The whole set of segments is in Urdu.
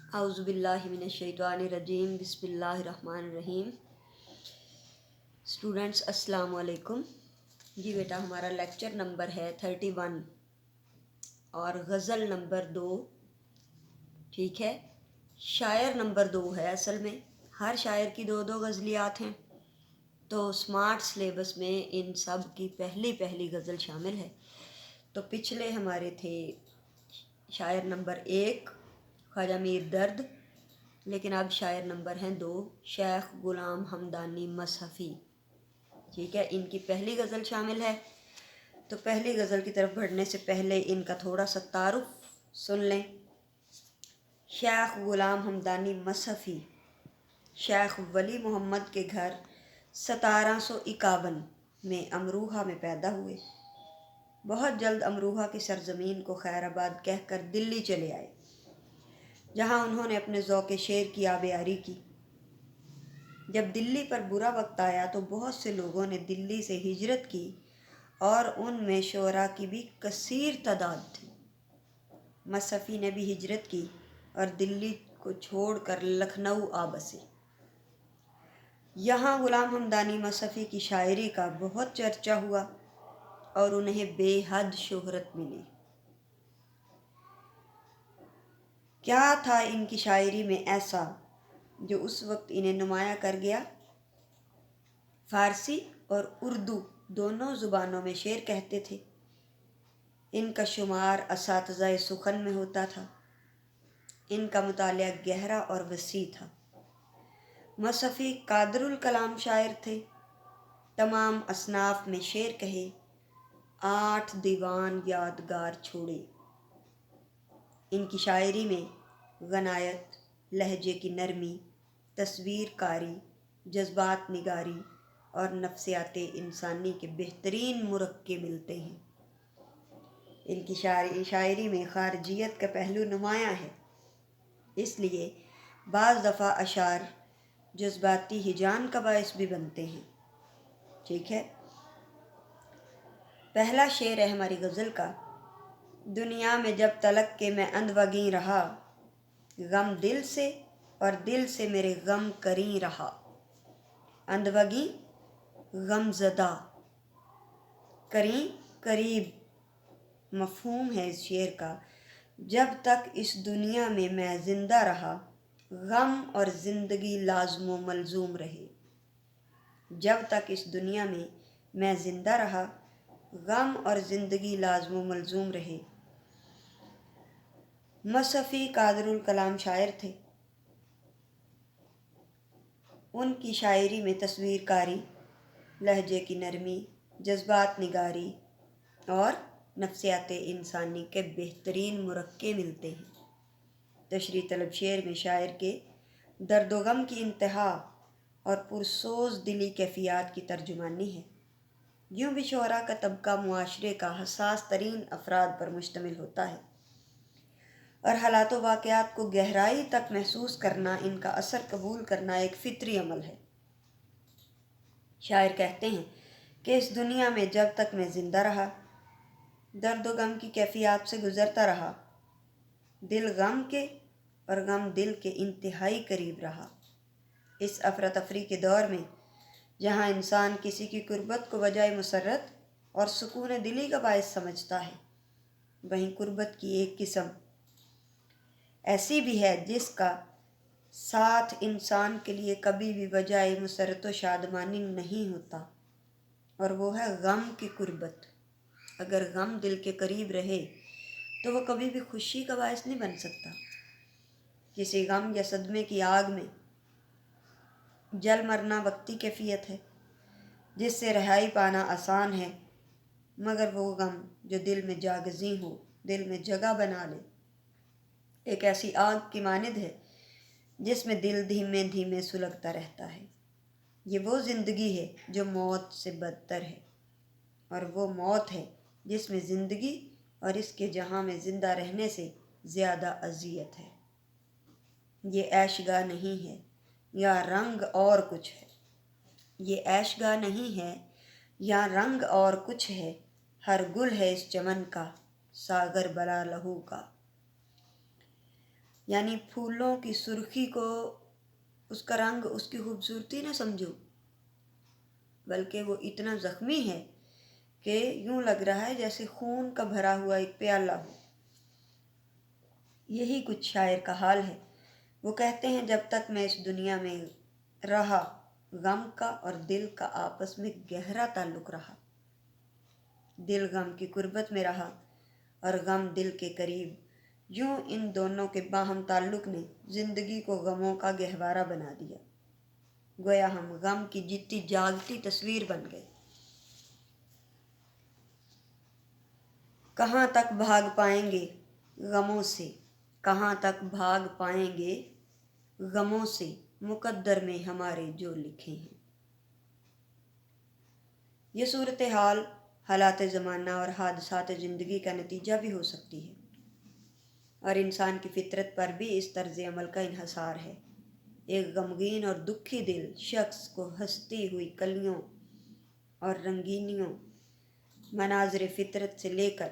اعوذ باللہ من الشیطان الرجیم، بسم اللہ الرحمن الرحیم۔ اسٹوڈنٹس السلام علیکم۔ جی بیٹا، ہمارا لیکچر نمبر ہے 31 اور غزل نمبر 2، ٹھیک ہے۔ شاعر نمبر 2 ہے، اصل میں ہر شاعر کی دو غزلیات ہیں، تو اسمارٹ سلیبس میں ان سب کی پہلی غزل شامل ہے۔ تو پچھلے ہمارے تھے شاعر نمبر 1 خواجہ میر درد، لیکن اب شاعر نمبر ہیں 2 شیخ غلام حمدانی مصحفی، ٹھیک ہے۔ ان کی پہلی غزل شامل ہے، تو پہلی غزل کی طرف بڑھنے سے پہلے ان کا تھوڑا سا تعارف سن لیں۔ شیخ غلام حمدانی مصحفی شیخ ولی محمد کے گھر 1751 میں امروہہ میں پیدا ہوئے۔ بہت جلد امروہہ کی سرزمین کو خیر آباد کہہ کر دلی چلے آئے، جہاں انہوں نے اپنے ذوق شعر کی آبیاری کی۔ جب دلی پر برا وقت آیا تو بہت سے لوگوں نے دلی سے ہجرت کی، اور ان میں شعراء کی بھی کثیر تعداد تھی۔ مصحفی نے بھی ہجرت کی اور دلی کو چھوڑ کر لکھنؤ آ بسے۔ یہاں غلام حمدانی مصحفی کی شاعری کا بہت چرچا ہوا اور انہیں بے حد شہرت ملی۔ کیا تھا ان کی شاعری میں ایسا جو اس وقت انہیں نمایاں کر گیا؟ فارسی اور اردو دونوں زبانوں میں شعر کہتے تھے۔ ان کا شمار اساتذۂ سخن میں ہوتا تھا۔ ان کا مطالعہ گہرا اور وسیع تھا۔ مصحفی قادر الکلام شاعر تھے۔ تمام اصناف میں شعر کہے، 8 دیوان یادگار چھوڑے۔ ان کی شاعری میں غنایت، لہجے کی نرمی، تصویر کاری، جذبات نگاری اور نفسیات انسانی کے بہترین مرکب ملتے ہیں۔ ان کی شاعری میں خارجیت کا پہلو نمایاں ہے، اس لیے بعض دفعہ اشعار جذباتی ہیجان کا باعث بھی بنتے ہیں، ٹھیک ہے۔ پہلا شعر ہے ہماری غزل کا۔ دنیا میں جب تلک کہ میں اندوگیں رہا، غم دل سے اور دل سے میرے غم کریں رہا۔ اندوگیں غم زدہ، کریں قریب، مفہوم ہے اس شعر کا۔ جب تک اس دنیا میں میں زندہ رہا، غم اور زندگی لازم و ملزوم رہے۔ جب تک اس دنیا میں زندہ رہا، غم اور زندگی لازم و ملزوم رہے۔ مصحفی قادر الکلام شاعر تھے۔ ان کی شاعری میں تصویر کاری، لہجے کی نرمی، جذبات نگاری اور نفسیات انسانی کے بہترین مرکب ملتے ہیں۔ تشریح طلب شعر میں شاعر کے درد و غم کی انتہا اور پرسوز دلی کیفیات کی ترجمانی ہے۔ یوں بھی شعراء کا طبقہ معاشرے کا حساس ترین افراد پر مشتمل ہوتا ہے، اور حالات و واقعات کو گہرائی تک محسوس کرنا، ان کا اثر قبول کرنا ایک فطری عمل ہے۔ شاعر کہتے ہیں کہ اس دنیا میں جب تک میں زندہ رہا، درد و غم کی کیفیات سے گزرتا رہا، دل غم کے اور غم دل کے انتہائی قریب رہا۔ اس افراتفری کے دور میں جہاں انسان کسی کی قربت کو وجہ مسرت اور سکون دلی کا باعث سمجھتا ہے، وہیں قربت کی ایک قسم ایسی بھی ہے جس کا ساتھ انسان کے لیے کبھی بھی وجہ مسرت و شادمانی نہیں ہوتا، اور وہ ہے غم کی قربت۔ اگر غم دل کے قریب رہے تو وہ کبھی بھی خوشی کا باعث نہیں بن سکتا۔ کسی غم یا صدمے کی آگ میں جل مرنا وقتی کیفیت ہے، جس سے رہائی پانا آسان ہے، مگر وہ غم جو دل میں جاگزیں ہو، دل میں جگہ بنا لے، ایک ایسی آگ کی مانند ہے جس میں دل دھیمے دھیمے سلگتا رہتا ہے۔ یہ وہ زندگی ہے جو موت سے بدتر ہے، اور وہ موت ہے جس میں زندگی اور اس کے جہاں میں زندہ رہنے سے زیادہ اذیت ہے۔ یہ عیش گاہ نہیں ہے یا رنگ اور کچھ ہے، یہ عیش گاہ نہیں ہے یا رنگ اور کچھ ہے، ہر گل ہے اس چمن کا، ساغر بلا لہو کا۔ یعنی پھولوں کی سرخی کو اس کا رنگ، اس کی خوبصورتی نہ سمجھو، بلکہ وہ اتنا زخمی ہے کہ یوں لگ رہا ہے جیسے خون کا بھرا ہوا ایک پیالہ ہو۔ یہی کچھ شاعر کا حال ہے۔ وہ کہتے ہیں جب تک میں اس دنیا میں رہا، غم کا اور دل کا آپس میں گہرا تعلق رہا۔ دل غم کی قربت میں رہا اور غم دل کے قریب، یوں ان دونوں کے باہم تعلق نے زندگی کو غموں کا گہوارہ بنا دیا، گویا ہم غم کی جیتی جاگتی تصویر بن گئے۔ کہاں تک بھاگ پائیں گے غموں سے، کہاں تک بھاگ پائیں گے غموں سے، مقدر میں ہمارے جو لکھے ہیں۔ یہ صورتحال حالات زمانہ اور حادثات زندگی کا نتیجہ بھی ہو سکتی ہے، اور انسان کی فطرت پر بھی اس طرز عمل کا انحصار ہے۔ ایک غمگین اور دکھی دل شخص کو ہنستی ہوئی کلیوں اور رنگینیوں مناظر فطرت سے لے کر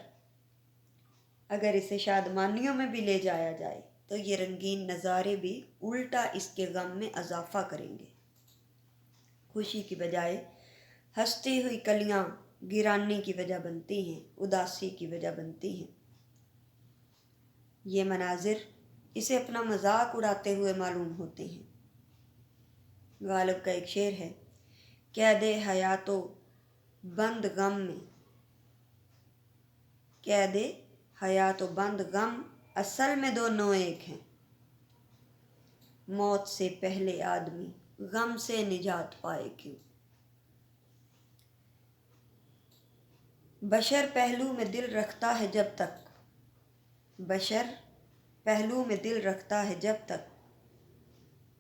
اگر اسے شادمانیوں میں بھی لے جایا جائے تو یہ رنگین نظارے بھی الٹا اس کے غم میں اضافہ کریں گے۔ خوشی کی بجائے ہنستی ہوئی کلیاں گرانی کی وجہ بنتی ہیں، اداسی کی وجہ بنتی ہیں۔ یہ مناظر اسے اپنا مذاق اڑاتے ہوئے معلوم ہوتے ہیں۔ غالب کا ایک شعر ہے، قید حیات و بند غم میں، قید حیات و بند غم اصل میں دونوں ایک ہیں، موت سے پہلے آدمی غم سے نجات پائے کیوں۔ بشر پہلو میں دل رکھتا ہے جب تک، بشر پہلو میں دل رکھتا ہے جب تک،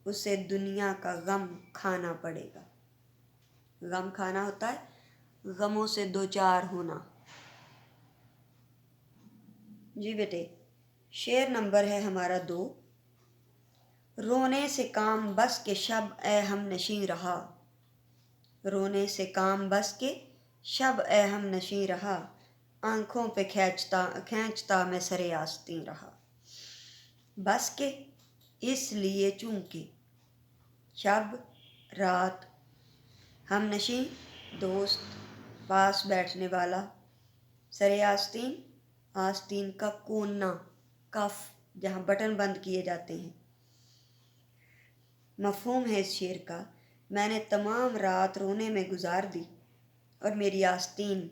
اسے دنیا کا غم کھانا پڑے گا۔ غم کھانا ہوتا ہے غموں سے دوچار ہونا۔ جی بیٹے، شعر نمبر ہے ہمارا 2۔ رونے سے کام بس کے شب اے ہم نشیں رہا، رونے سے کام بس کے شب اے ہم نشیں رہا، آنکھوں پہ کھینچتا میں سر آستین رہا۔ بس کے اس لیے چونکہ شب رات، ہم نشیں دوست، پاس بیٹھنے والا، سر آستین، آستین کا کونا، کف جہاں بٹن بند کیے جاتے ہیں۔ مفہوم ہے اس شعر کا، میں نے تمام رات رونے میں گزار دی اور میری آستین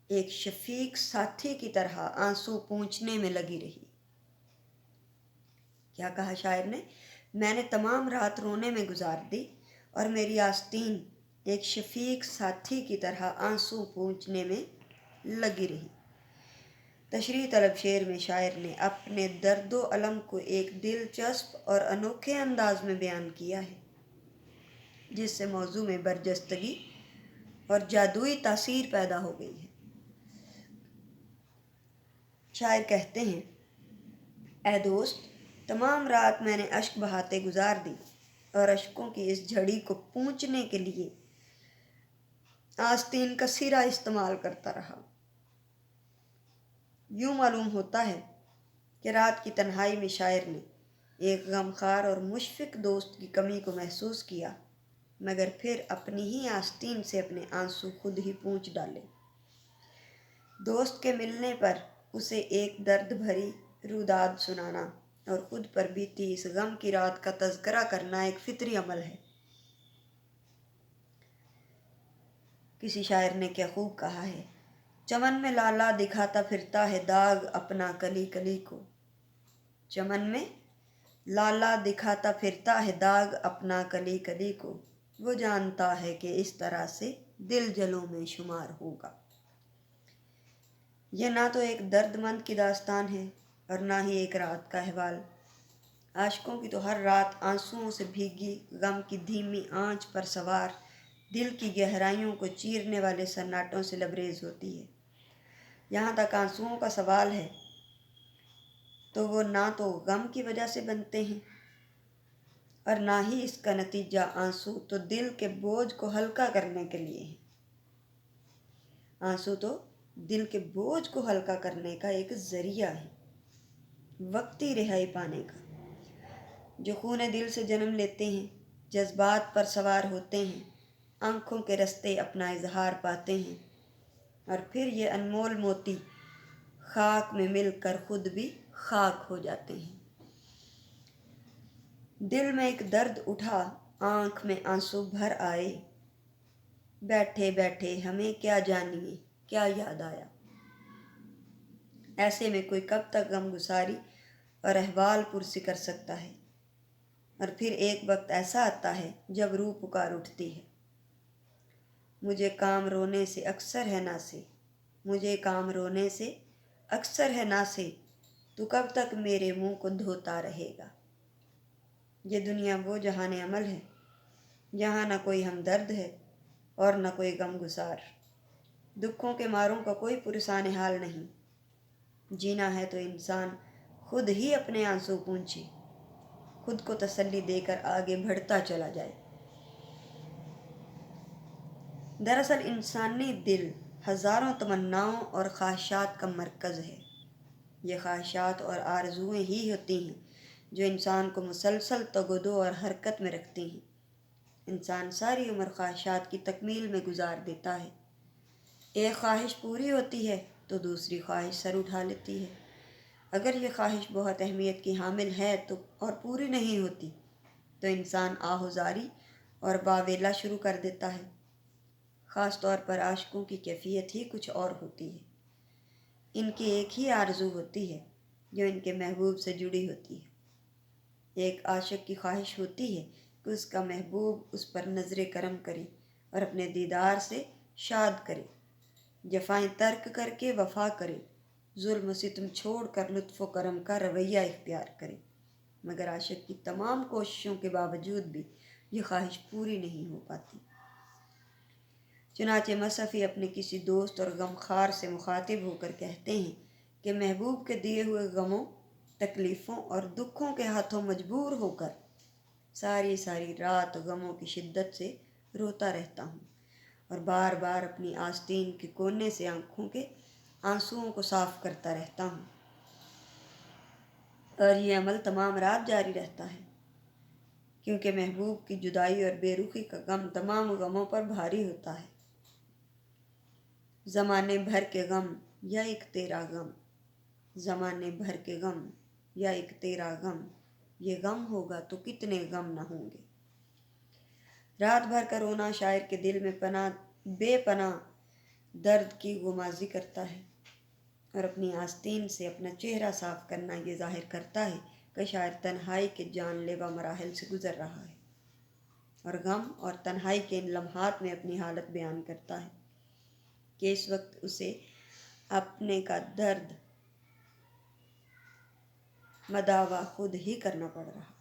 ایک شفیق ساتھی کی طرح آنسو پونچھنے میں لگی رہی۔ کیا کہا شاعر نے؟ میں نے تمام رات رونے میں گزار دی اور میری آستین ایک شفیق ساتھی کی طرح آنسو پونچھنے میں لگی رہی۔ تشریح طلب شعر میں شاعر نے اپنے درد و الم کو ایک دلچسپ اور انوکھے انداز میں بیان کیا ہے، جس سے موضوع میں برجستگی اور جادوئی تاثیر پیدا ہو گئی ہے۔ شاعر کہتے ہیں، اے دوست، تمام رات میں نے اشک بہاتے گزار دی اور اشکوں کی اس جھڑی کو پونچھنے کے لیے آستین کا سرا استعمال کرتا رہا۔ یوں معلوم ہوتا ہے کہ رات کی تنہائی میں شاعر نے ایک غمخوار اور مشفق دوست کی کمی کو محسوس کیا، مگر پھر اپنی ہی آستین سے اپنے آنسو خود ہی پونچھ ڈالے۔ دوست کے ملنے پر اسے ایک درد بھری روداد سنانا اور خود پر بیتی اس غم کی رات کا تذکرہ کرنا ایک فطری عمل ہے۔ کسی شاعر نے کیا خوب کہا ہے، چمن میں لالا دکھاتا پھرتا ہے داغ اپنا کلی کلی کو، چمن میں لالا دکھاتا پھرتا ہے داغ اپنا کلی کلی کو، وہ جانتا ہے کہ اس طرح سے دل جلوں میں شمار ہوگا۔ یہ نہ تو ایک درد مند کی داستان ہے اور نہ ہی ایک رات کا احوال۔ عاشقوں کی تو ہر رات آنسوؤں سے بھیگی، غم کی دھیمی آنچ پر سوار، دل کی گہرائیوں کو چیرنے والے سناٹوں سے لبریز ہوتی ہے۔ یہاں تک آنسوؤں کا سوال ہے تو وہ نہ تو غم کی وجہ سے بنتے ہیں اور نہ ہی اس کا نتیجہ آنسو تو دل کے بوجھ کو ہلکا کرنے کے لیے ہیں۔ آنسو تو دل کے بوجھ کو ہلکا کرنے کا ایک ذریعہ ہے، وقتی رہائی پانے کا۔ جو خون دل سے جنم لیتے ہیں، جذبات پر سوار ہوتے ہیں، آنکھوں کے رستے اپنا اظہار پاتے ہیں، اور پھر یہ انمول موتی خاک میں مل کر خود بھی خاک ہو جاتے ہیں۔ دل میں ایک درد اٹھا، آنکھ میں آنسو بھر آئے، بیٹھے بیٹھے ہمیں کیا جانیے کیا یاد آیا۔ ایسے میں کوئی کب تک غم گساری اور احوال پرسی کر سکتا ہے؟ اور پھر ایک وقت ایسا آتا ہے جب روح پکار اٹھتی ہے، مجھے کام رونے سے اکثر ہے ناسے، مجھے کام رونے سے اکثر ہے ناسے، تو کب تک میرے منہ کو دھوتا رہے گا۔ یہ دنیا وہ جہان عمل ہے جہاں نہ کوئی ہمدرد ہے اور نہ کوئی غم گسار، دکھوں کے ماروں کا کوئی پرسان حال نہیں۔ جینا ہے تو انسان خود ہی اپنے آنسو پونچھے، خود کو تسلی دے کر آگے بڑھتا چلا جائے۔ دراصل انسانی دل ہزاروں تمناؤں اور خواہشات کا مرکز ہے۔ یہ خواہشات اور آرزوئیں ہی ہوتی ہیں جو انسان کو مسلسل تگ و دو اور حرکت میں رکھتی ہیں۔ انسان ساری عمر خواہشات کی تکمیل میں گزار دیتا ہے۔ ایک خواہش پوری ہوتی ہے تو دوسری خواہش سر اٹھا لیتی ہے۔ اگر یہ خواہش بہت اہمیت کی حامل ہے تو اور پوری نہیں ہوتی تو انسان آہوزاری اور واویلا شروع کر دیتا ہے۔ خاص طور پر عاشقوں کی کیفیت ہی کچھ اور ہوتی ہے۔ ان کی ایک ہی آرزو ہوتی ہے جو ان کے محبوب سے جڑی ہوتی ہے۔ ایک عاشق کی خواہش ہوتی ہے کہ اس کا محبوب اس پر نظر کرم کرے اور اپنے دیدار سے شاد کرے، جفائیں ترک کر کے وفا کرے، ظلم و ستم چھوڑ کر لطف و کرم کا رویہ اختیار کرے۔ مگر عاشق کی تمام کوششوں کے باوجود بھی یہ خواہش پوری نہیں ہو پاتی۔ چنانچہ مصحفی اپنے کسی دوست اور غمخوار سے مخاطب ہو کر کہتے ہیں کہ محبوب کے دیے ہوئے غموں، تکلیفوں اور دکھوں کے ہاتھوں مجبور ہو کر ساری رات غموں کی شدت سے روتا رہتا ہوں اور بار بار اپنی آستین کے کونے سے آنکھوں کے آنسوؤں کو صاف کرتا رہتا ہوں، اور یہ عمل تمام رات جاری رہتا ہے، کیونکہ محبوب کی جدائی اور بے رخی کا غم تمام غموں پر بھاری ہوتا ہے۔ زمانے بھر کے غم یا ایک تیرا غم، زمانے بھر کے غم یا ایک تیرا غم، یہ غم ہوگا تو کتنے غم نہ ہوں گے۔ رات بھر کا رونا شاعر کے دل میں بے پناہ درد کی غمازی کرتا ہے، اور اپنی آستین سے اپنا چہرہ صاف کرنا یہ ظاہر کرتا ہے کہ شاعر تنہائی کے جان لیوا مراحل سے گزر رہا ہے، اور غم اور تنہائی کے ان لمحات میں اپنی حالت بیان کرتا ہے کہ اس وقت اسے اپنے کا درد مداوا خود ہی کرنا پڑ رہا ہے۔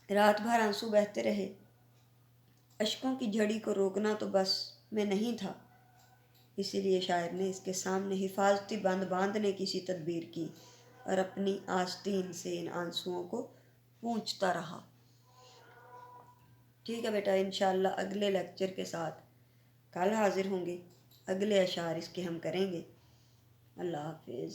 رات بھر آنسو بہتے رہے، اشکوں کی جھڑی کو روکنا تو بس میں نہیں تھا، اسی لیے شاعر نے اس کے سامنے حفاظتی بند باندھنے کی سی تدبیر کی اور اپنی آستین سے ان آنسوؤں کو پونچھتا رہا۔ ٹھیک ہے بیٹا، انشاءاللہ اگلے لیکچر کے ساتھ کل حاضر ہوں گے، اگلے اشعار اس کے ہم کریں گے۔ اللہ حافظ۔